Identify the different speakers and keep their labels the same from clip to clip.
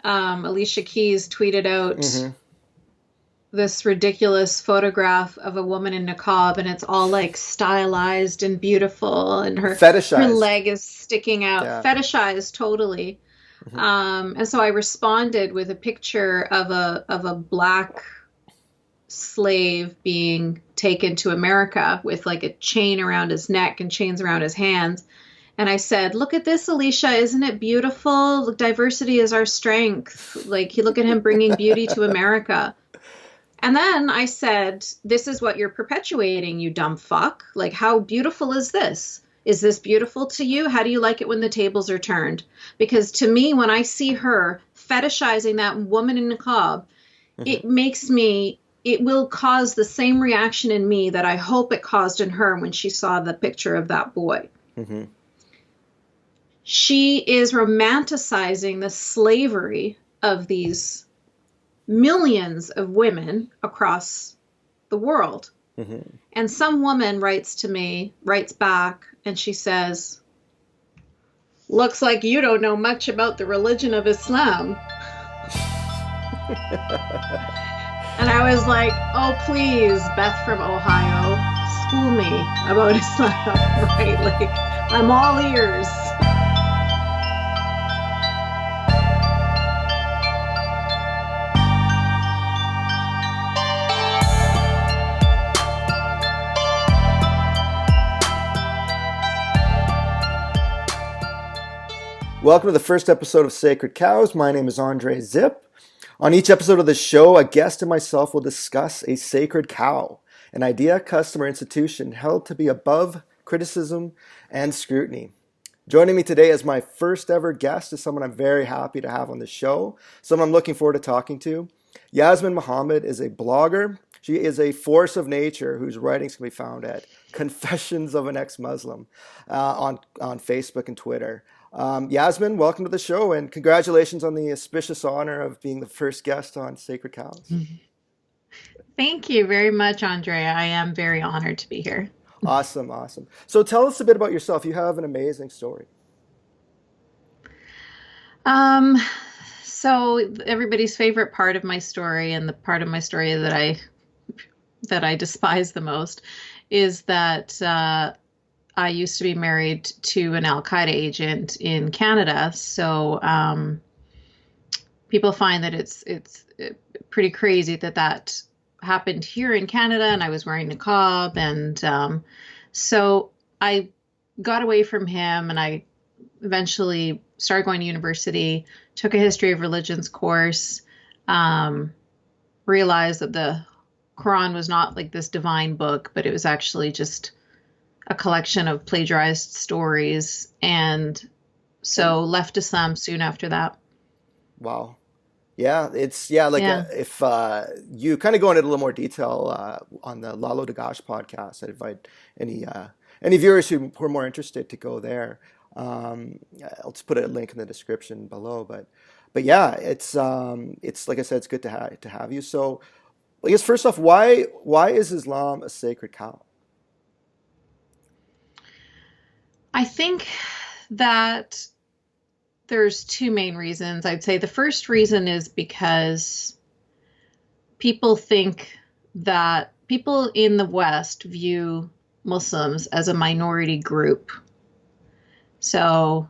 Speaker 1: Alicia Keys tweeted out
Speaker 2: Mm-hmm.
Speaker 1: this ridiculous photograph of a woman in niqab, and it's all like stylized and beautiful, and her
Speaker 2: Fetishized.
Speaker 1: leg is sticking out,
Speaker 2: Yeah.
Speaker 1: fetishized totally.
Speaker 2: Mm-hmm.
Speaker 1: And so I responded with a picture of a black slave being taken to America with like a chain around his neck and chains around his hands. And I said, "Look at this, Alicia. Isn't it beautiful? Look, diversity is our strength. Like, you look at him bringing beauty to America." And then I said, "This is what you're perpetuating, you dumb fuck. Like, how beautiful is this? Is this beautiful to you? How do you like it when the tables are turned?" Because to me, when I see her fetishizing that woman in niqab,
Speaker 2: Mm-hmm.
Speaker 1: it will cause the same reaction in me that I hope it caused in her when she saw the picture of that boy.
Speaker 2: Mm-hmm.
Speaker 1: She is romanticizing the slavery of these millions of women across the world.
Speaker 2: Mm-hmm.
Speaker 1: And some woman writes back, and she says, "Looks like you don't know much about the religion of Islam." And I was like, "Oh, please, Beth from Ohio, school me about Islam," right? Like, I'm all ears.
Speaker 2: Welcome to the first episode of Sacred Cows. My name is Andre Zip. On each episode of the show, a guest and myself will discuss a sacred cow, an idea, custom, or institution held to be above criticism and scrutiny. Joining me today as my first ever guest is someone I'm very happy to have on the show, someone I'm looking forward to talking to. Yasmine Mohammed is a blogger. She is a force of nature whose writings can be found at Confessions of an Ex-Muslim on Facebook and Twitter. Yasmine, welcome to the show, and congratulations on the auspicious honor of being the first guest on Sacred Cows.
Speaker 1: Thank you very much, Andrea. I am very honored to be here.
Speaker 2: Awesome, awesome. So tell us a bit about yourself. You have an amazing story.
Speaker 1: Um, so everybody's favorite part of my story, and the part of my story that I despise the most, is that I used to be married to an Al Qaeda agent in Canada. So people find that it's pretty crazy that happened here in Canada, and I was wearing niqab, and so I got away from him, and I eventually started going to university, took a history of religions course, realized that the Quran was not like this divine book, but it was actually just a collection of plagiarized stories, and so left Islam soon after that.
Speaker 2: Wow. Yeah, it's if you kind of go into a little more detail on the Lalo Dagash podcast, I invite any viewers who are more interested to go there. I'll just put a link in the description below. But yeah, it's like I said, it's good to have you. So I guess first off, why is Islam a sacred cow?
Speaker 1: I think that there's two main reasons. I'd say the first reason is because people think that people in the West view Muslims as a minority group. So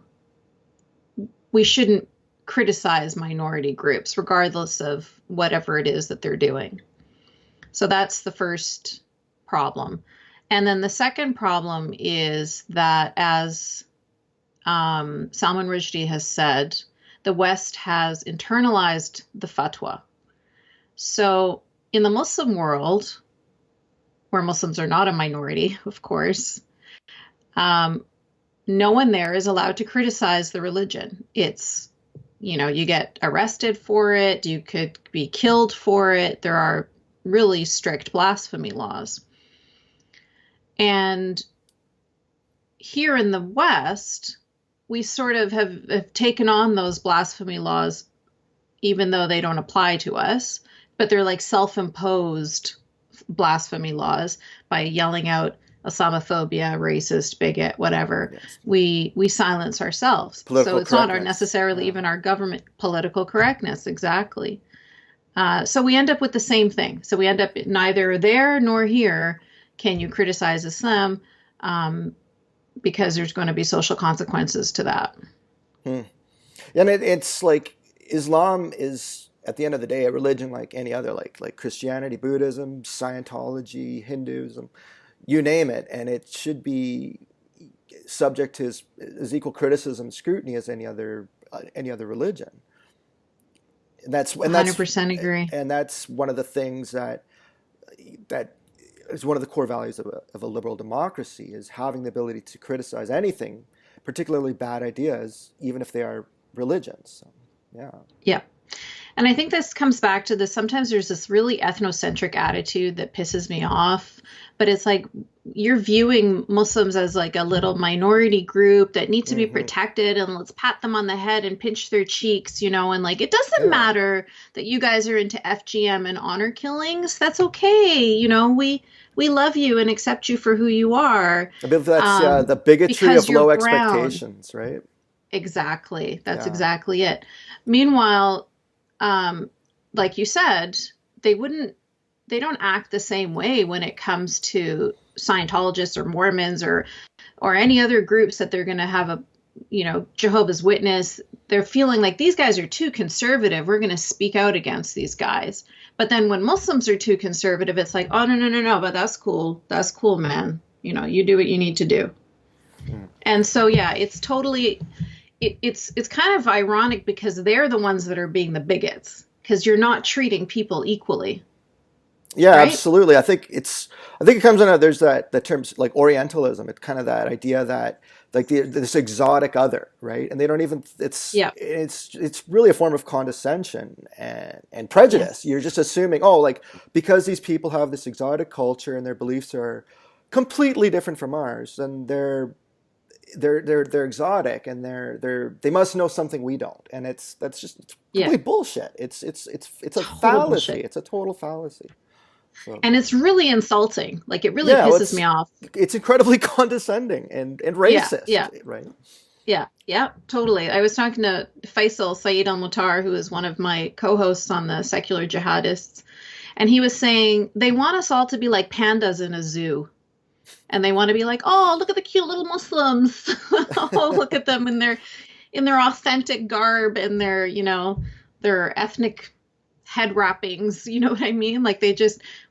Speaker 1: we shouldn't criticize minority groups, regardless of whatever it is that they're doing. So that's the first problem. And then the second problem is that, as Salman Rushdie has said, the West has internalized the fatwa. So in the Muslim world, where Muslims are not a minority, of course, no one there is allowed to criticize the religion. It's, you get arrested for it. You could be killed for it. There are really strict blasphemy laws. And here in the West, we sort of have taken on those blasphemy laws, even though they don't apply to us, but they're like self-imposed blasphemy laws by yelling out Islamophobia, racist, bigot, whatever,
Speaker 2: Yes.
Speaker 1: we silence ourselves. So
Speaker 2: Political
Speaker 1: it's not our
Speaker 2: correctness.
Speaker 1: necessarily
Speaker 2: Yeah.
Speaker 1: even our government political correctness. Exactly. So we end up with the same thing. So we end up neither there nor here can you criticize Islam, because there's going to be social consequences to that.
Speaker 2: Hmm. And it's like Islam is at the end of the day a religion like any other, like Christianity, Buddhism, Scientology, Hinduism, you name it, and it should be subject to as equal criticism and scrutiny as any other religion. And that's and that's
Speaker 1: 100% agree.
Speaker 2: and that's one of the things that is one of the core values of a liberal democracy, is having the ability to criticize anything, particularly bad ideas, even if they are religions. So, yeah.
Speaker 1: Yeah. And I think this comes back to this. Sometimes there's this really ethnocentric attitude that pisses me off, but it's like you're viewing Muslims as like a little minority group that need to be
Speaker 2: Hmm.
Speaker 1: protected, and let's pat them on the head and pinch their cheeks, and like it doesn't
Speaker 2: Yeah.
Speaker 1: matter that you guys are into FGM and honor killings. That's okay. We love you and accept you for who you are.
Speaker 2: I believe that's the bigotry
Speaker 1: Because
Speaker 2: of low
Speaker 1: you're brown.
Speaker 2: expectations, right?
Speaker 1: Exactly. That's
Speaker 2: Yeah.
Speaker 1: exactly it. Meanwhile, like you said, they don't act the same way when it comes to Scientologists or Mormons or any other groups that they're going to have Jehovah's Witness. They're feeling like these guys are too conservative. We're going to speak out against these guys. But then when Muslims are too conservative, it's like, oh, no, no, no, no, but that's cool. That's cool, man. You do what you need to do.
Speaker 2: Mm.
Speaker 1: And so, yeah, it's totally, it's kind of ironic because they're the ones that are being the bigots because you're not treating people equally.
Speaker 2: Yeah,
Speaker 1: Right?
Speaker 2: absolutely. I think it comes under there's the terms like Orientalism. It's kind of that idea that like this exotic other, right? And they don't even
Speaker 1: Yeah.
Speaker 2: it's really a form of condescension and
Speaker 1: Yeah.
Speaker 2: prejudice. You're just assuming, oh, like because these people have this exotic culture and their beliefs are completely different from ours, then they're exotic and they must know something we don't. And it's
Speaker 1: Yeah.
Speaker 2: complete bullshit. It's a
Speaker 1: Total
Speaker 2: fallacy.
Speaker 1: bullshit.
Speaker 2: It's a total fallacy. So.
Speaker 1: And it's really insulting. Like it really
Speaker 2: Yeah, well,
Speaker 1: pisses me off.
Speaker 2: it's incredibly condescending and
Speaker 1: Yeah.
Speaker 2: racist,
Speaker 1: Yeah.
Speaker 2: right?
Speaker 1: Yeah. Yeah. Totally. I was talking to Faisal Saeed Al-Mutar, who is one of my co-hosts on the Secular Jihadists. And he was saying they want us all to be like pandas in a zoo. And they want to be like, oh, look at the cute little Muslims. Oh, look at them in their authentic garb and their ethnic head wrappings. You know what I mean? Like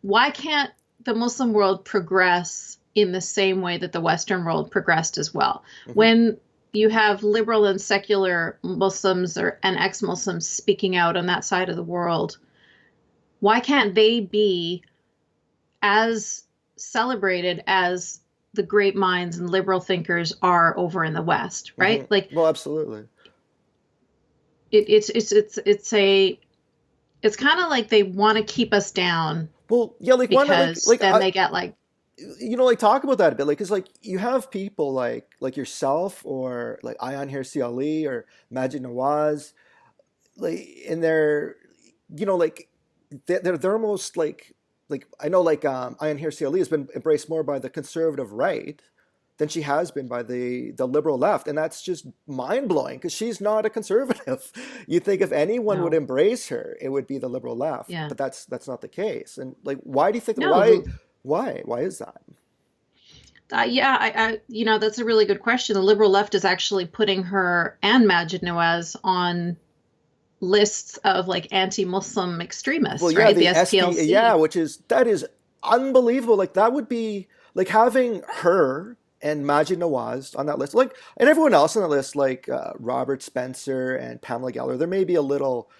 Speaker 1: why can't the Muslim world progress in the same way that the Western world progressed as well?
Speaker 2: Mm-hmm.
Speaker 1: When you have liberal and secular Muslims and ex-Muslims speaking out on that side of the world, why can't they be as celebrated as the great minds and liberal thinkers are over in the West, right?
Speaker 2: Mm-hmm.
Speaker 1: Like,
Speaker 2: well, absolutely.
Speaker 1: it's kind of like they want to keep us down.
Speaker 2: Well, yeah, like one
Speaker 1: because then they get like,
Speaker 2: like talk about that a bit, like because like you have people like yourself or like Ayan Hirsi Ali or Majid Nawaz, like in their like they're almost like I know like Ayan Hirsi Ali has been embraced more by the conservative right than she has been by the liberal left, and that's just mind blowing because she's not a conservative. You think if anyone would
Speaker 1: no,
Speaker 2: embrace her, it would be the liberal left,
Speaker 1: yeah,
Speaker 2: but that's not the case. And like, why do you think
Speaker 1: no,
Speaker 2: why is that?
Speaker 1: yeah, that's a really good question. The liberal left is actually putting her and Majid Nawaz on lists of like anti-Muslim extremists,
Speaker 2: Well, yeah,
Speaker 1: right? The
Speaker 2: the
Speaker 1: SPLC.
Speaker 2: yeah, that is unbelievable. Like that would be like having her and Majid Nawaz on that list, like and everyone else on that list, like Robert Spencer and Pamela Geller. There may be a little.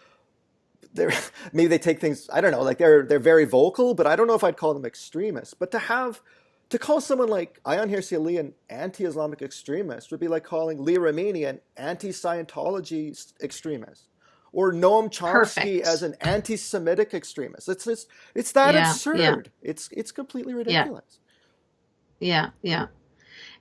Speaker 2: There, maybe they take things. I don't know. Like they're very vocal, but I don't know if I'd call them extremists. But to call someone like Ayan Hirsi Ali an anti-Islamic extremist would be like calling Leah Remini an anti-Scientology extremist, or Noam Chomsky
Speaker 1: Perfect.
Speaker 2: as an anti-Semitic extremist. It's that
Speaker 1: Yeah, yeah,
Speaker 2: absurd. It's completely
Speaker 1: yeah,
Speaker 2: ridiculous.
Speaker 1: yeah, yeah.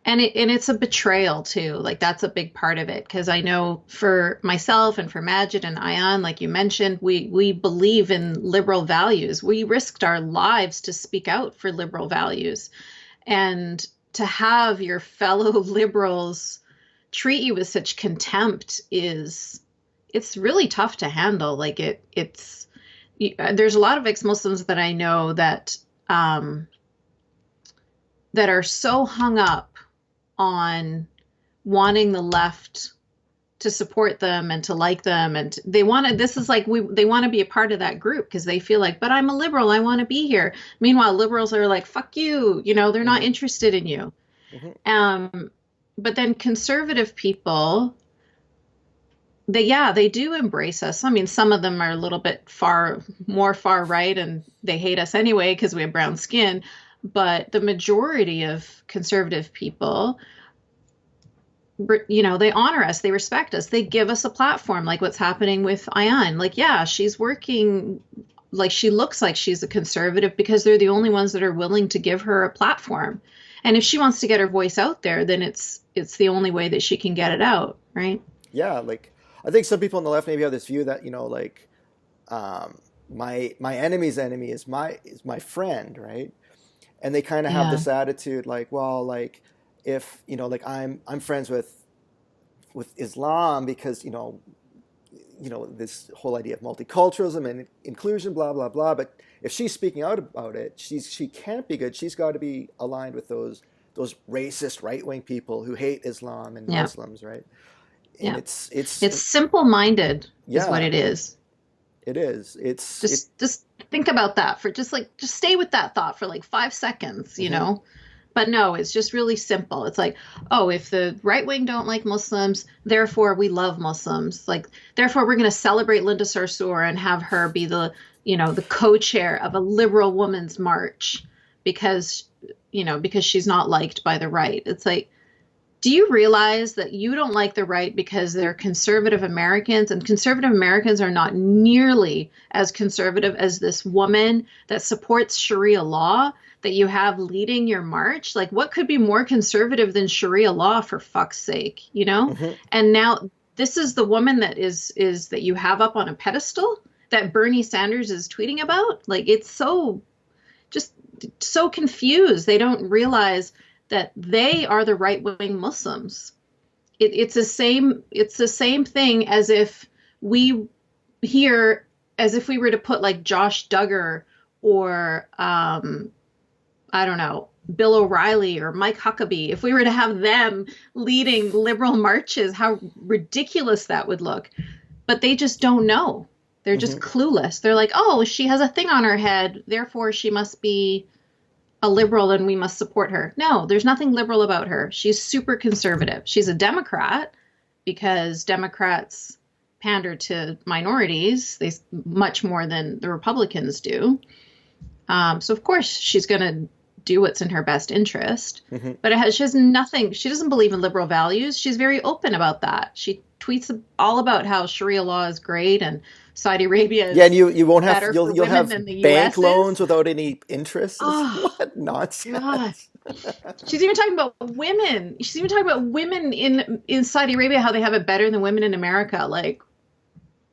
Speaker 1: And it's a betrayal too. Like that's a big part of it because I know for myself and for Majid and Ayan, like you mentioned, we believe in liberal values. We risked our lives to speak out for liberal values. And to have your fellow liberals treat you with such contempt it's really tough to handle. Like it's there's a lot of ex-Muslims that I know that are so hung up on wanting the left to support them and to like them, and they want to, this is like they want to be a part of that group because they feel like, but I'm a liberal, I want to be here. Meanwhile, liberals are like, fuck you, they're not interested in you. But then conservative people, they do embrace us. I mean, some of them are a little bit more far right, and they hate us anyway because we have brown skin. But the majority of conservative people, they honor us, they respect us, they give us a platform, like what's happening with Ayan. Like, yeah, she's working, like she looks like she's a conservative because they're the only ones that are willing to give her a platform. And if she wants to get her voice out there, then it's the only way that she can get it out, right?
Speaker 2: Yeah, like I think some people on the left maybe have this view that, like my enemy's enemy is my friend, right? And they kind of have this attitude like, well, like if, like I'm friends with Islam because, this whole idea of multiculturalism and inclusion, blah, blah, blah. But if she's speaking out about it, she can't be good. She's got to be aligned with those racist right-wing people who hate Islam and Muslims, right? And it's
Speaker 1: simple-minded is what it is.
Speaker 2: It is.
Speaker 1: Just think about that just stay with that thought for like 5 seconds, But no, it's just really simple. It's like, oh, if the right wing don't like Muslims, therefore we love Muslims. Like, therefore we're going to celebrate Linda Sarsour and have her be the co-chair of a liberal women's march because she's not liked by the right. It's like, do you realize that you don't like the right because they're conservative Americans, and conservative Americans are not nearly as conservative as this woman that supports Sharia law that you have leading your march? Like, what could be more conservative than Sharia law, for fuck's sake, And now this is the woman that is that you have up on a pedestal that Bernie Sanders is tweeting about. Like, it's so confused. They don't realize that they are the right-wing Muslims. It's the same thing as if we were to put like Josh Duggar or I don't know, Bill O'Reilly or Mike Huckabee, if we were to have them leading liberal marches, how ridiculous that would look. But they just don't know. They're just clueless. They're like, oh, she has a thing on her head, therefore she must be a liberal and we must support her. No, there's nothing liberal about her. She's super conservative. She's a Democrat because Democrats pander to minorities much more than the Republicans do. So of course she's going to do what's in her best interest, but she has nothing. She doesn't believe in liberal values. She's very open about that. She tweets all about how Sharia law is great and Saudi Arabia is
Speaker 2: and you won't have you'll have bank
Speaker 1: US
Speaker 2: loans without any interest.
Speaker 1: Oh,
Speaker 2: what nonsense.
Speaker 1: God. She's even talking about women. She's even talking about women in Saudi Arabia, how they have it better than women in America. Like,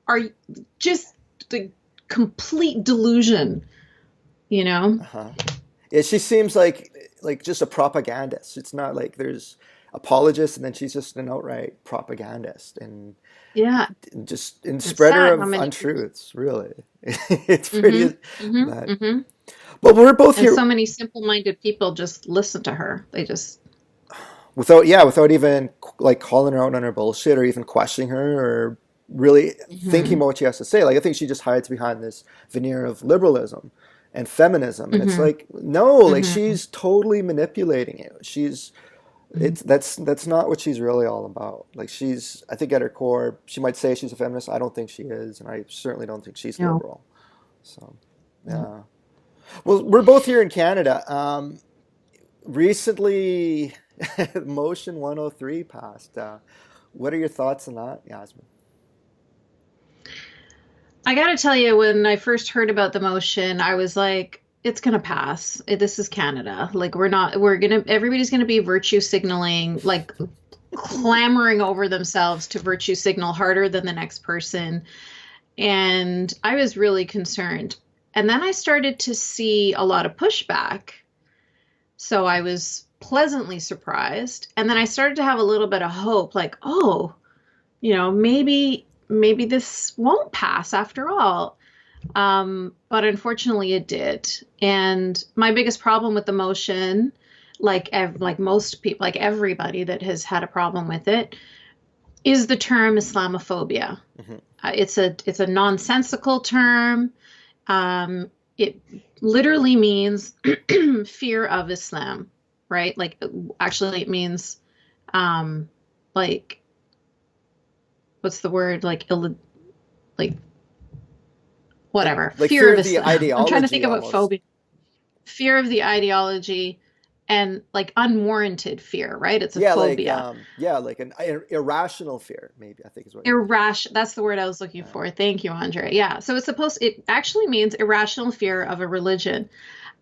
Speaker 1: are just the complete delusion,
Speaker 2: Yeah, she seems like just a propagandist. It's not like there's apologists and then she's just an outright propagandist and spreader of untruths. Really, it's pretty bad. But we're both here.
Speaker 1: So many simple-minded people just listen to her. They just
Speaker 2: without even like calling her out on her bullshit or even questioning her or really thinking about what she has to say. Like, I think she just hides behind this veneer of liberalism and feminism, and it's like, no, like she's totally manipulating you. That's not what she's really all about. Like, I think at her core, she might say she's a feminist. I don't think she is, and I certainly don't think she's liberal. So, yeah. Well, we're both here in Canada. Recently, Motion 103 passed. What are your thoughts on that, Yasmine?
Speaker 1: I got to tell you, when I first heard about the motion, I was like, it's going to pass. This is Canada. Like, everybody's going to be virtue signaling, like clamoring over themselves to virtue signal harder than the next person. And I was really concerned. And then I started to see a lot of pushback. So I was pleasantly surprised. And then I started to have a little bit of hope, like, oh, maybe this won't pass after all. But unfortunately it did. And my biggest problem with the motion, like most people, like everybody that has had a problem with it, is the term Islamophobia.
Speaker 2: Hmm.
Speaker 1: It's a nonsensical term. It literally means fear of Islam, right? Like actually it means like what's the word? Like whatever.
Speaker 2: Like
Speaker 1: Fear
Speaker 2: fear
Speaker 1: of
Speaker 2: of the
Speaker 1: Islam. I'm trying to think
Speaker 2: ideology
Speaker 1: of what
Speaker 2: almost.
Speaker 1: phobia. Fear of the ideology and like unwarranted fear, right? It's a phobia.
Speaker 2: Yeah, like an irrational fear, maybe I think is what you.
Speaker 1: Irrational, that's the word I was looking
Speaker 2: Yeah.
Speaker 1: for. Thank you, Andre. Yeah. So it actually means irrational fear of a religion.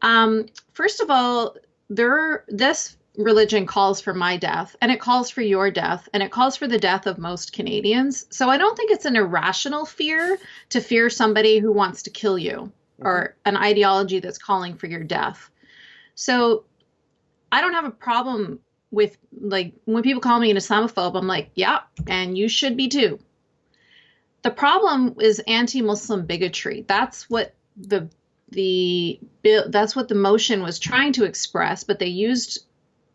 Speaker 1: First of all, this religion calls for my death, and it calls for your death, and it calls for the death of most Canadians. So I don't think it's an irrational fear to fear somebody who wants to kill you
Speaker 2: Hmm.
Speaker 1: or an ideology that's calling for your death. So I don't have a problem with like when people call me an Islamophobe, I'm like, yeah, and you should be too. The problem is anti-Muslim bigotry. That's what the motion was trying to express, but they used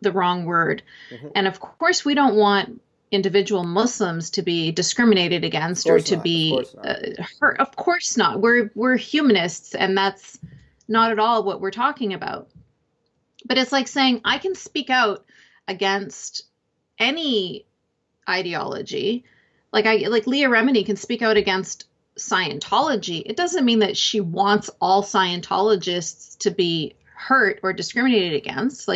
Speaker 1: the wrong word.
Speaker 2: Hmm.
Speaker 1: And of course, we don't want individual Muslims to be discriminated
Speaker 2: Of
Speaker 1: against or
Speaker 2: course
Speaker 1: to
Speaker 2: not. Of
Speaker 1: be
Speaker 2: course not.
Speaker 1: hurt. Of course not. We're humanists, and that's not at all what we're talking about. But it's like saying I can speak out against any ideology. Like Leah Remini can speak out against Scientology. It doesn't mean that she wants all Scientologists to be hurt or discriminated against.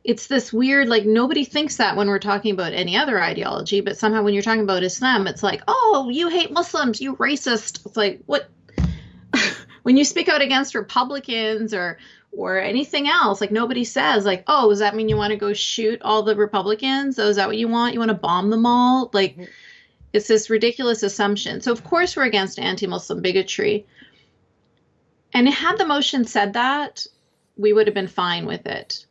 Speaker 1: It's this weird, like nobody thinks that when we're talking about any other ideology, but somehow when you're talking about Islam, it's like, oh, you hate Muslims, you racist. It's like, what? When you speak out against Republicans or anything else, like nobody says like, oh, does that mean you want to go shoot all the Republicans? Oh, is that what you want? You want to bomb them all? Like
Speaker 2: Hmm.
Speaker 1: it's this ridiculous assumption. So of course we're against anti-Muslim bigotry. And had the motion said that, we would have been fine with it.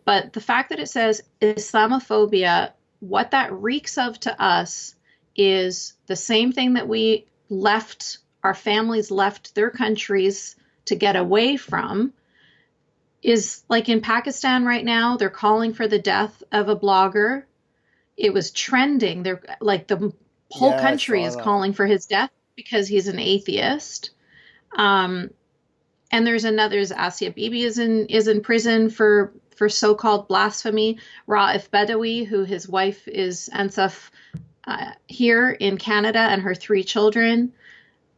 Speaker 1: But the fact that it says Islamophobia, what that reeks of to us is the same thing that our families left their countries to get away from, is like in Pakistan right now, they're calling for the death of a blogger. It was trending. They're like the whole
Speaker 2: Yeah, I
Speaker 1: country
Speaker 2: saw
Speaker 1: is
Speaker 2: that.
Speaker 1: calling for his death because he's an atheist. Um, and there's Asia Bibi is in prison for so-called blasphemy. Raif Badawi, who his wife is Ansaf here in Canada, and her three children,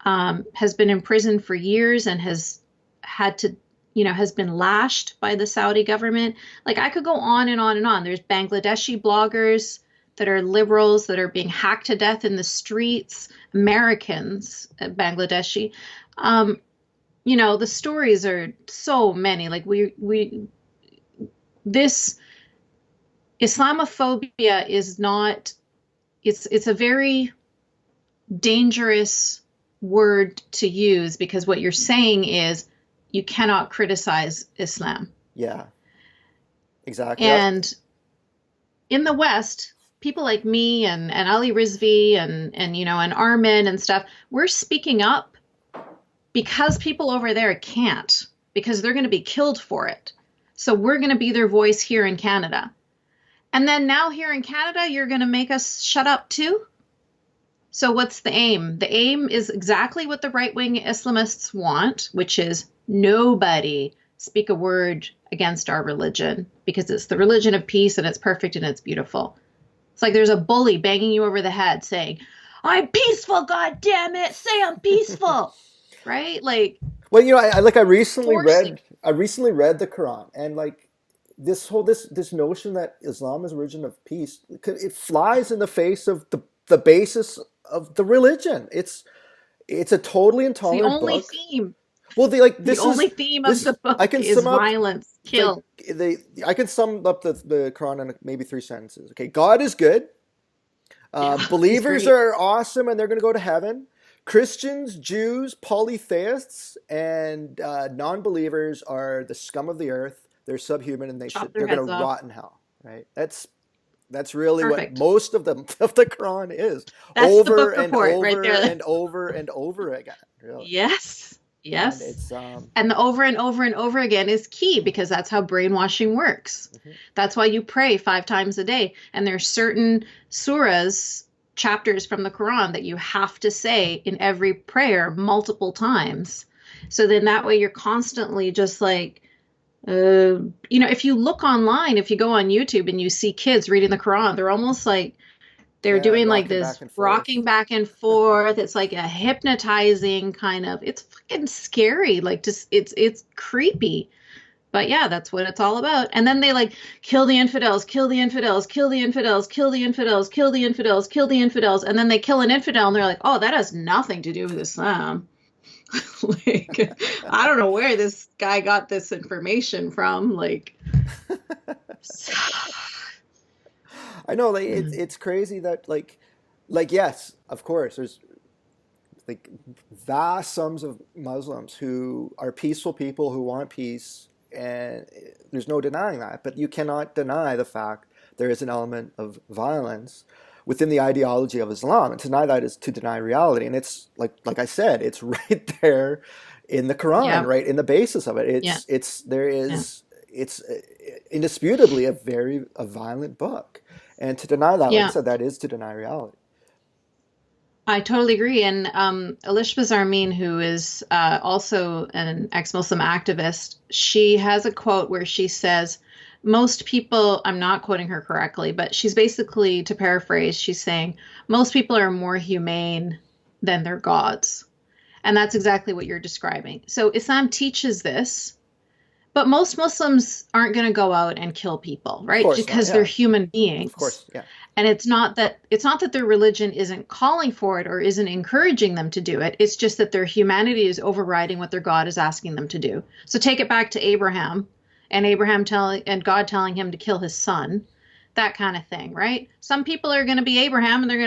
Speaker 1: has been in prison for years and has had to, has been lashed by the Saudi government. Like I could go on and on and on. There's Bangladeshi bloggers that are liberals that are being hacked to death in the streets, Americans, Bangladeshi. The stories are so many. Like this Islamophobia is not, it's a very dangerous word to use because what you're saying is you cannot criticize Islam.
Speaker 2: Yeah, exactly.
Speaker 1: And in the West, people like me and Ali Rizvi and Armin and stuff, we're speaking up because people over there can't, because they're going to be killed for it. So we're going to be their voice here in Canada. And then now here in Canada, you're going to make us shut up too? So what's the aim? The aim is exactly what the right-wing Islamists want, which is nobody speak a word against our religion because it's the religion of peace and it's perfect and it's beautiful. It's like there's a bully banging you over the head saying, I'm peaceful, God damn it, say I'm peaceful. Right? Like
Speaker 2: Well, I
Speaker 1: forcing.
Speaker 2: recently read the Quran, and like this notion that Islam is a religion of peace, it flies in the face of the basis of the religion. It's a totally
Speaker 1: It's the
Speaker 2: intolerant
Speaker 1: only
Speaker 2: book.
Speaker 1: theme.
Speaker 2: Well,
Speaker 1: The only theme of the
Speaker 2: I
Speaker 1: book
Speaker 2: can
Speaker 1: is
Speaker 2: sum up
Speaker 1: violence,
Speaker 2: like
Speaker 1: kill.
Speaker 2: I can sum up the Quran in maybe three sentences. Okay, God is good.
Speaker 1: Yeah, he's
Speaker 2: Believers
Speaker 1: great.
Speaker 2: are awesome and they're going to go to heaven. Christians, Jews, polytheists, and non believers are the scum of the earth. they're subhuman, and
Speaker 1: chop their
Speaker 2: they're going
Speaker 1: heads
Speaker 2: to
Speaker 1: off.
Speaker 2: rot in hell, right? That's really what
Speaker 1: Perfect.
Speaker 2: most of them of the Quran is,
Speaker 1: That's the
Speaker 2: over
Speaker 1: book
Speaker 2: and
Speaker 1: report right
Speaker 2: over
Speaker 1: there.
Speaker 2: and over and over again, really.
Speaker 1: Yes.
Speaker 2: And
Speaker 1: Yes.
Speaker 2: it's
Speaker 1: And the over and over and over again is key because that's how brainwashing works.
Speaker 2: mhm.
Speaker 1: That's why you pray 5 times a day. And there's certain surahs, chapters from the Quran that you have to say in every prayer multiple times. So then that way you're constantly just like, if you look online, if you go on YouTube and you see kids reading the Quran, they're almost like they're
Speaker 2: Yeah,
Speaker 1: doing like
Speaker 2: rocking
Speaker 1: this
Speaker 2: back and forth.
Speaker 1: rocking back and forth. It's like a hypnotizing kind of, it's fucking scary. Like just it's creepy. But yeah, that's what it's all about. And then they like kill the infidels, kill the infidels, kill the infidels, kill the infidels, kill the infidels, kill the infidels. And then they kill an infidel and they're like, oh, that has nothing to do with Islam. Like, I don't know where this guy got this information from. Like,
Speaker 2: I know, like it's crazy that like yes, of course, there's like vast sums of Muslims who are peaceful people who want peace, and there's no denying that. But you cannot deny the fact there is an element of violence within the ideology of Islam, and to deny that is to deny reality. And it's like I said, it's right there in the Quran,
Speaker 1: yeah,
Speaker 2: right in the basis of it.
Speaker 1: yeah,
Speaker 2: It's there
Speaker 1: yeah,
Speaker 2: is it's indisputably a violent book, and to deny that, like I
Speaker 1: yeah.
Speaker 2: said, that is to deny reality.
Speaker 1: I totally agree. And Elishba Zarmin, who is also an ex-Muslim activist, she has a quote where she says, most people, I'm not quoting her correctly, but she's basically, to paraphrase, she's saying, most people are more humane than their gods. And that's exactly what you're describing. So Islam teaches this, but most Muslims aren't going to go out and kill people,
Speaker 2: Of
Speaker 1: right?
Speaker 2: course not.
Speaker 1: Because they're
Speaker 2: Yeah,
Speaker 1: human
Speaker 2: of
Speaker 1: beings.
Speaker 2: course. Yeah.
Speaker 1: And it's not that their religion isn't calling for it or isn't encouraging them to do it. It's just that their humanity is overriding what their God is asking them to do. So take it back to Abraham and God telling him to kill his son, that kind of thing, right? Some people are going to be Abraham and they're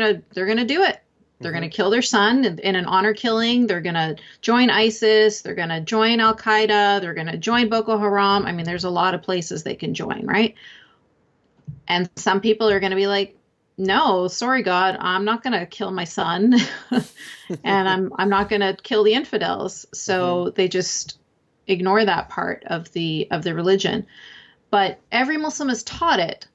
Speaker 1: going to do it. They're going
Speaker 2: Hmm.
Speaker 1: to kill their son in an honor killing. They're going to join ISIS. They're going to join Al Qaeda. They're going to join Boko Haram. I mean, there's a lot of places they can join, right? And some people are going to be like, no, sorry, God, I'm not going to kill my son, and I'm not going to kill the infidels.
Speaker 2: Hmm.
Speaker 1: So they just ignore that part of the religion. But every Muslim is taught it.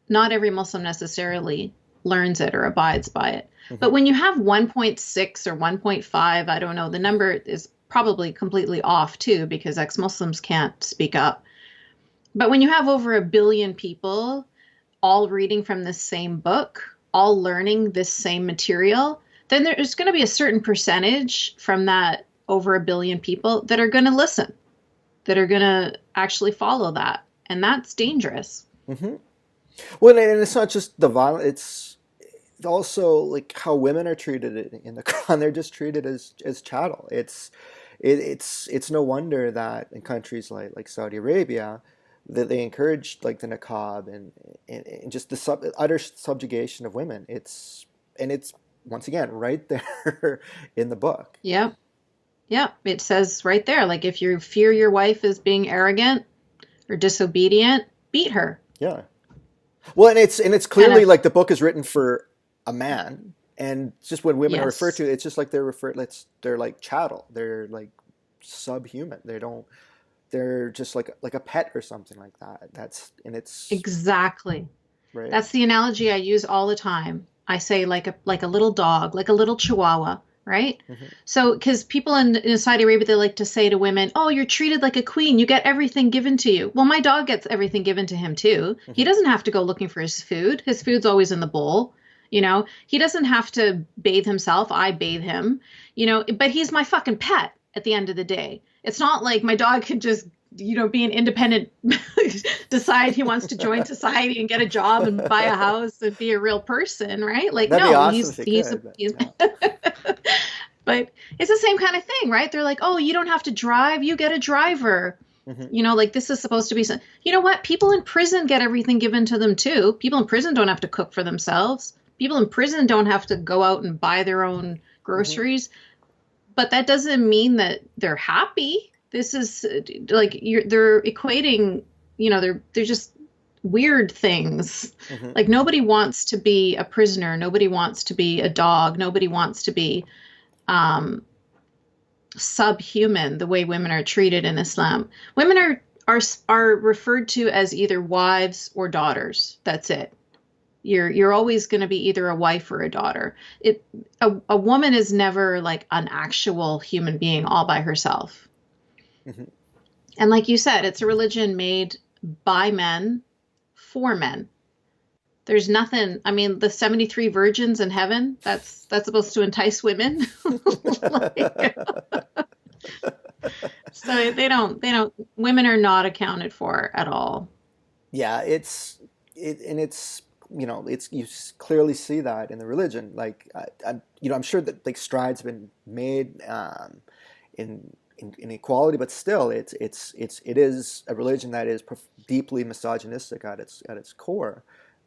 Speaker 1: Not every Muslim necessarily learns it or abides by it.
Speaker 2: Hmm.
Speaker 1: But when you have 1.6 or 1.5, I don't know, the number is probably completely off too because ex-Muslims can't speak up. But when you have over a billion people all reading from this same book, all learning this same material, then there's going to be a certain percentage from that over a billion people that are going to listen, that are going to actually follow that. And that's dangerous.
Speaker 2: Hmm. Well, and it's not just the violence; it's also like how women are treated in the Quran. They're just treated as chattel. It's no wonder that in countries like Saudi Arabia, that they encourage like the niqab and just the utter subjugation of women. It's once again right there in the book.
Speaker 1: Yeah. Yeah. It says right there, like if you fear your wife is being arrogant or disobedient, beat her.
Speaker 2: Yeah. Well, and it's
Speaker 1: And
Speaker 2: clearly like the book is written for a man, and just when women are referred
Speaker 1: yes,
Speaker 2: to, it's just like they're like chattel. They're like subhuman. They're just like a pet or something like that. It's
Speaker 1: exactly.
Speaker 2: right.
Speaker 1: That's the analogy I use all the time. I say like a little dog, like a little chihuahua, right?
Speaker 2: Hmm.
Speaker 1: So because people in Saudi Arabia, they like to say to women, "Oh, you're treated like a queen. You get everything given to you." Well, my dog gets everything given to him too. He
Speaker 2: Hmm.
Speaker 1: doesn't have to go looking for his food. His food's always in the bowl. He doesn't have to bathe himself. I bathe him. But he's my fucking pet at the end of the day. It's not like my dog could just be an independent, decide he wants to join society and get a job and buy a house and be a real person, right? Like,
Speaker 2: That'd be
Speaker 1: no,
Speaker 2: awesome if
Speaker 1: he's
Speaker 2: they
Speaker 1: he's a,
Speaker 2: could, but
Speaker 1: he's
Speaker 2: yeah.
Speaker 1: but it's the same kind of thing, right? They're like, oh, you don't have to drive, you get a driver.
Speaker 2: Hmm.
Speaker 1: Like this is supposed to be some, you know what? People in prison get everything given to them too. People in prison don't have to cook for themselves. People in prison don't have to go out and buy their own
Speaker 2: Hmm.
Speaker 1: groceries, but that doesn't mean that they're happy. This is like they're equating they're just weird things.
Speaker 2: Hmm.
Speaker 1: Like nobody wants to be a prisoner, nobody wants to be a dog, nobody wants to be um, subhuman the way women are treated in Islam. Women are referred to as either wives or daughters. That's it. You're always going to be either a wife or a daughter. A woman is never like an actual human being all by herself.
Speaker 2: Hmm.
Speaker 1: And like you said, it's a religion made by men for men. There's nothing, I mean, the 73 virgins in heaven, that's supposed to entice women. Like, so they don't women are not accounted for at all.
Speaker 2: Yeah, and it's it's clearly see that in the religion. Like I'm sure that like strides have been made in equality, but still, it is a religion that is deeply misogynistic at its core,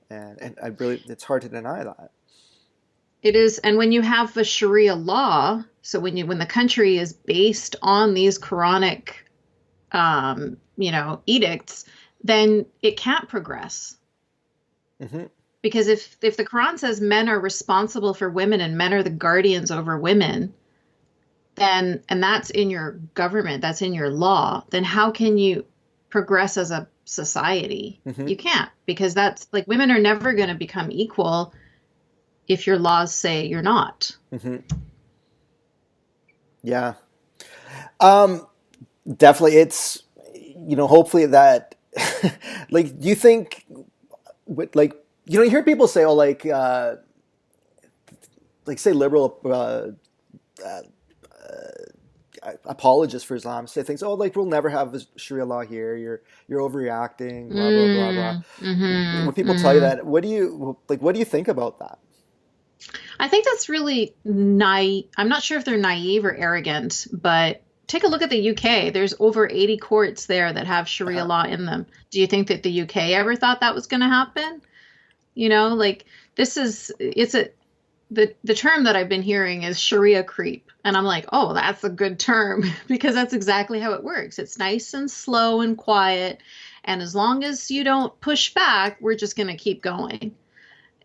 Speaker 2: and I really it's hard to deny that.
Speaker 1: It is, and when you have the Sharia law, so when the country is based on these Quranic, edicts, then it can't progress.
Speaker 2: Hmm.
Speaker 1: Because if the Quran says men are responsible for women and men are the guardians over women, then and that's in your government, that's in your law, then how can you progress as a society?
Speaker 2: Hmm.
Speaker 1: You can't, because that's like women are never going to become equal if your laws say you're not.
Speaker 2: Hmm. Yeah. Um, Definitely. It's hopefully that like do you think with like you hear people say, oh, like say liberal uh, apologists for Islam say things, oh, like we'll never have a Sharia law here, you're overreacting, blah blah blah blah. When people tell you
Speaker 1: Mm.
Speaker 2: that, what do you think about that?
Speaker 1: I think that's really naive. I'm not sure if they're naive or arrogant, but take a look at the UK. There's over 80 courts there that have Sharia
Speaker 2: Uh-huh.
Speaker 1: law in them. Do you think that the UK ever thought that was going to happen? Like this is it's a the term that I've been hearing is Sharia creep. And I'm like, oh, that's a good term because that's exactly how it works. It's nice and slow and quiet. And as long as you don't push back, we're just going to keep going.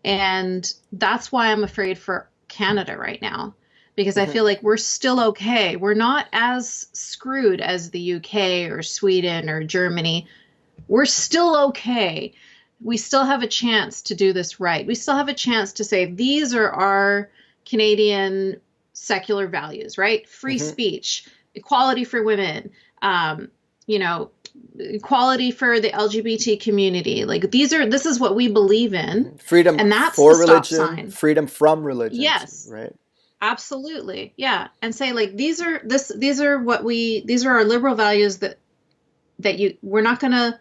Speaker 1: And that's why I'm afraid for Canada right now, because I
Speaker 2: Hmm.
Speaker 1: feel like we're still okay. We're not as screwed as the UK or Sweden or Germany. We're still okay. We still have a chance to do this right. We still have a chance to say these are our Canadian secular values, right? Free
Speaker 2: Hmm.
Speaker 1: speech, equality for women, um, you know, equality for the LGBT community. Like this is what we believe in,
Speaker 2: Freedom
Speaker 1: and that's the
Speaker 2: for
Speaker 1: stop
Speaker 2: religion,
Speaker 1: sign.
Speaker 2: freedom from religion,
Speaker 1: Yes,
Speaker 2: right?
Speaker 1: absolutely. Yeah, and say like these are our liberal values that we're not going to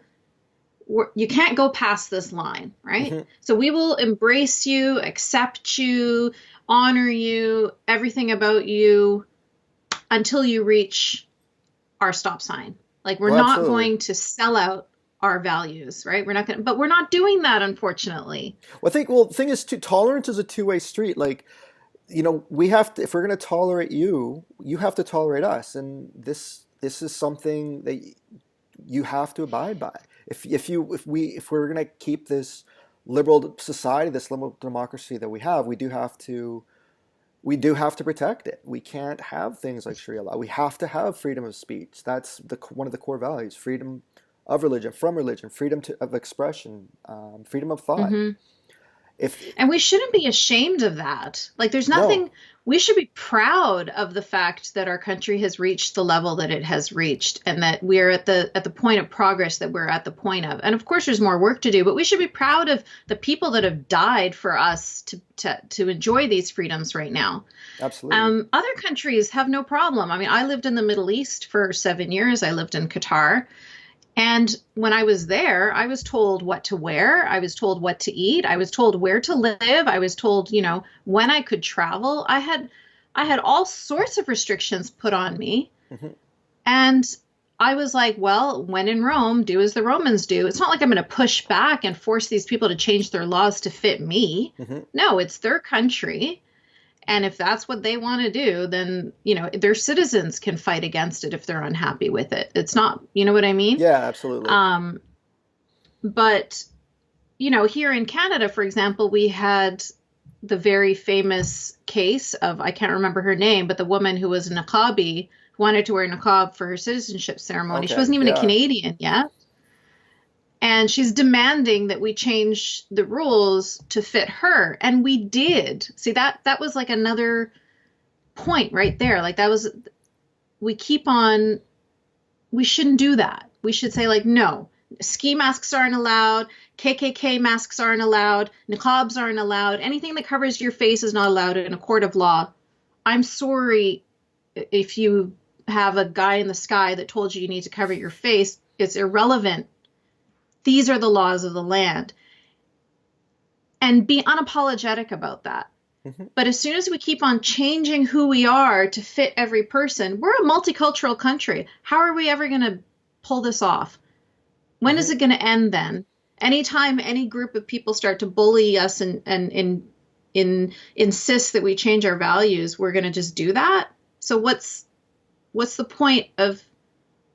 Speaker 1: you can't go past this line, right?
Speaker 2: Hmm.
Speaker 1: So we will embrace you, accept you, honor you, everything about you until you reach our stop sign. Like we're
Speaker 2: Well,
Speaker 1: not
Speaker 2: absolutely.
Speaker 1: going to sell out our values, right? We're not going to, but we're not doing that, unfortunately.
Speaker 2: Well, I think, well, the thing is, tolerance is a two-way street. Like, we have to, if we're going to tolerate you, you have to tolerate us, and this is something that you have to abide by. If we're going to keep this liberal society, this liberal democracy that we have, we do have to protect it. We can't have things like Sharia law. We have to have freedom of speech. That's one of the core values: freedom of religion, from religion, freedom of expression, freedom of thought.
Speaker 1: Hmm.
Speaker 2: If
Speaker 1: And we shouldn't be ashamed of that. Like, there's
Speaker 2: No.
Speaker 1: nothing, we should be proud of the fact that our country has reached the level that it has reached and that we're at the point of progress that we're at the point of. And of course, there's more work to do, but we should be proud of the people that have died for us to enjoy these freedoms right now.
Speaker 2: Absolutely.
Speaker 1: Other countries have no problem. I mean, I lived in the Middle East for 7 years. I lived in Qatar. And when I was there, I was told what to wear. I was told what to eat. I was told where to live. I was told, when I could travel. I had all sorts of restrictions put on me.
Speaker 2: Hmm.
Speaker 1: And I was like, well, when in Rome, do as the Romans do. It's not like I'm going to push back and force these people to change their laws to fit me.
Speaker 2: Hmm.
Speaker 1: No, it's their country. And if that's what they want to do, then, their citizens can fight against it if they're unhappy with it. It's not, you know what I mean?
Speaker 2: Yeah, absolutely.
Speaker 1: Um, But, here in Canada, for example, we had the very famous case of, I can't remember her name, but the woman who was a niqabi who wanted to wear niqab for her citizenship ceremony. She
Speaker 2: Okay,
Speaker 1: wasn't even a
Speaker 2: yeah.
Speaker 1: Canadian yet. And she's demanding that we change the rules to fit her. And we did. See, that was like another point right there. Like that was, we keep on, we shouldn't do that. We should say like, no, ski masks aren't allowed. KKK masks aren't allowed. Niqabs aren't allowed. Anything that covers your face is not allowed in a court of law. I'm sorry if you have a guy in the sky that told you you need to cover your face. It's irrelevant. These are the laws of the land. And be unapologetic about that.
Speaker 2: Mm-hmm.
Speaker 1: But as soon as we keep on changing who we are to fit every person, we're a multicultural country. How are we ever going to pull this off? When is it going to end then? Anytime any group of people start to bully us and insist that we change our values, we're going to just do that. So what's the point of,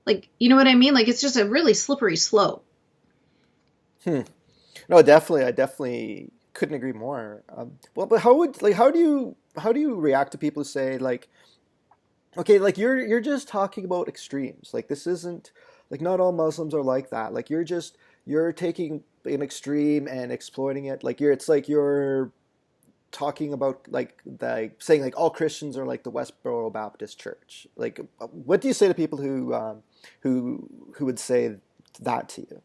Speaker 1: like, you know what I mean? Like, it's just a really slippery slope.
Speaker 2: No, definitely. I definitely couldn't agree more. Well, but how do you react to people who say like, okay, like you're just talking about extremes. Like this isn't like not all Muslims are like that. Like you're taking an extreme and exploiting it. Like it's like you're talking about like saying like all Christians are like the Westboro Baptist Church. Like, what do you say to people who would say that to you?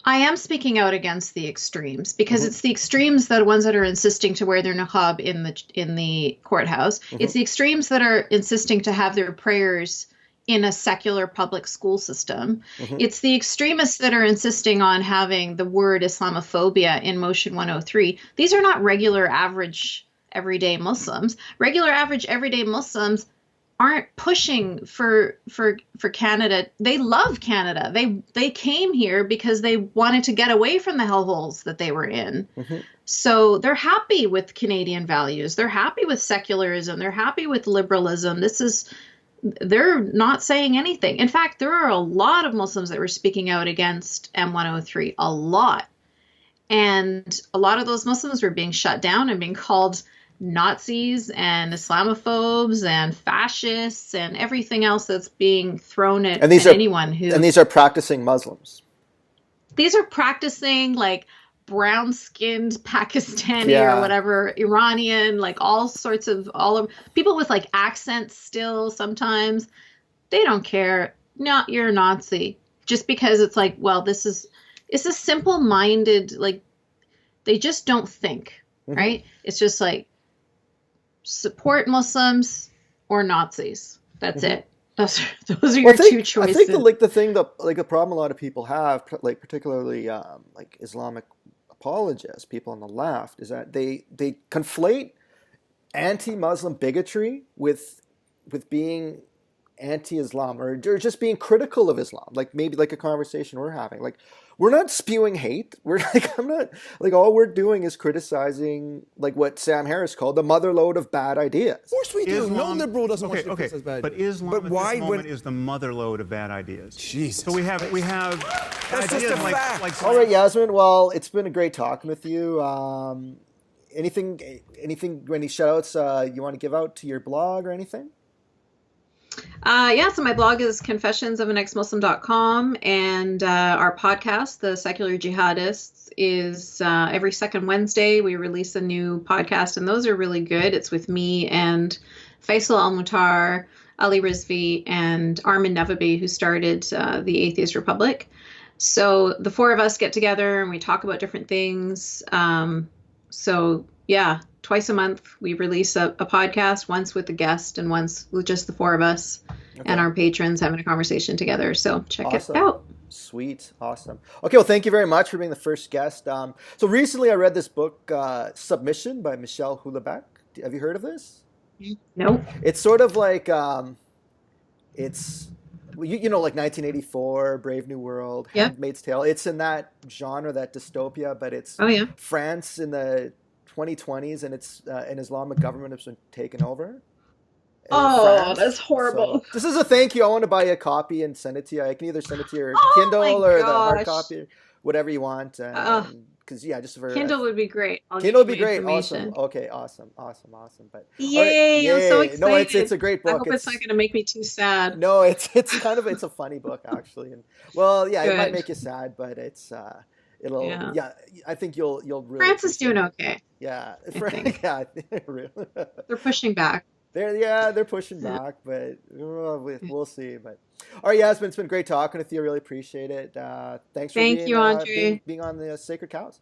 Speaker 1: I am speaking out against the extremes because
Speaker 2: Mm-hmm.
Speaker 1: it's the extremes that are ones that are insisting to wear their niqab in the courthouse.
Speaker 2: Mm-hmm.
Speaker 1: It's the extremes that are insisting to have their prayers in a secular public school system.
Speaker 2: Mm-hmm.
Speaker 1: It's the extremists that are insisting on having the word Islamophobia in Motion 103. These are not regular, average, everyday Muslims. Regular, average, everyday Muslims aren't pushing for Canada. They love Canada. They came here because they wanted to get away from the hellholes that they were in.
Speaker 2: Mm-hmm.
Speaker 1: So they're happy with Canadian values. They're happy with secularism. They're happy with liberalism. They're not saying anything. In fact, there are a lot of Muslims that were speaking out against M103, a lot. And a lot of those Muslims were being shut down and being called Nazis and Islamophobes and fascists and everything else that's being thrown at anyone who.
Speaker 2: And these are practicing Muslims.
Speaker 1: These are practicing like brown-skinned Pakistani
Speaker 2: Yeah.
Speaker 1: or whatever, Iranian, like all of people with like accents still sometimes. They don't care. No, you're a Nazi. Just because it's like, well, it's a simple-minded, like they just don't think,
Speaker 2: Mm-hmm.
Speaker 1: right? It's just like support Muslims or Nazis. That's
Speaker 2: Mm-hmm.
Speaker 1: it. Those are your two choices.
Speaker 2: I think the problem a lot of people have, like particularly like Islamic apologists, people on the left, is that they conflate anti-Muslim bigotry with being anti-Islam or just being critical of Islam. Like maybe like a conversation we're having. Like we're not spewing hate. We're like I'm not like all we're doing is criticizing like what Sam Harris called the motherload of bad ideas.
Speaker 3: Of course we do. No liberal doesn't want to
Speaker 4: Okay.
Speaker 3: criticize bad
Speaker 4: But
Speaker 3: ideas.
Speaker 4: Islam at this moment is the motherload of bad ideas.
Speaker 3: Jesus.
Speaker 4: So we have
Speaker 3: That's just
Speaker 4: ideas
Speaker 3: a fact.
Speaker 4: like
Speaker 2: All right, Yasmine. Well, it's been a great talking with you. Anything, any shout outs you want to give out to your blog or anything?
Speaker 1: So my blog is confessionsofanex-muslim.com, and our podcast, The Secular Jihadists, is every second Wednesday. We release a new podcast, and those are really good. It's with me and Faisal Al-Mutar, Ali Rizvi, and Armin Nevabi, who started the Atheist Republic. So the four of us get together and we talk about different things. Twice a month we release a podcast, once with a guest and once with just the four of us and our patrons having a conversation together. So check it out.
Speaker 2: Sweet. Awesome. Okay, well, thank you very much for being the first guest. So recently I read this book, Submission by Michelle Houellebecq. Have you heard of this?
Speaker 1: Nope.
Speaker 2: It's sort of like, it's, like 1984, Brave New World,
Speaker 1: Yeah.
Speaker 2: Handmaid's Tale. It's in that genre, that dystopia, but it's France in the 2020s, and it's an Islamic government has been taken over.
Speaker 1: Oh, Oh, that's horrible.
Speaker 2: So, this is a thank you. I want to buy you a copy and send it to you. I can either send it to your
Speaker 1: Oh
Speaker 2: Kindle
Speaker 1: my
Speaker 2: or the hard
Speaker 1: gosh.
Speaker 2: copy, whatever you want. Because yeah, just for
Speaker 1: Kindle would be great. I'll
Speaker 2: Kindle would
Speaker 1: get
Speaker 2: be
Speaker 1: you
Speaker 2: great.
Speaker 1: information.
Speaker 2: Awesome. Okay, awesome. But all right,
Speaker 1: Yay, I'm so excited.
Speaker 2: No, it's a great book.
Speaker 1: I hope it's not going to make me too sad.
Speaker 2: No, it's kind of it's a funny book actually, and well, yeah, it might
Speaker 1: Good.
Speaker 2: make you sad, but it's it'll
Speaker 1: Yeah.
Speaker 2: I think you'll really
Speaker 1: France is doing
Speaker 2: appreciate it.
Speaker 1: okay.
Speaker 2: Yeah,
Speaker 1: think.
Speaker 2: yeah, really.
Speaker 1: They're pushing back.
Speaker 2: They're pushing
Speaker 1: Yeah.
Speaker 2: back, but we'll see. But all right, Yasmine, it's been great talking with you. I really appreciate it. Thanks for
Speaker 1: Thank you, Andre.
Speaker 2: being on the Sacred Cows.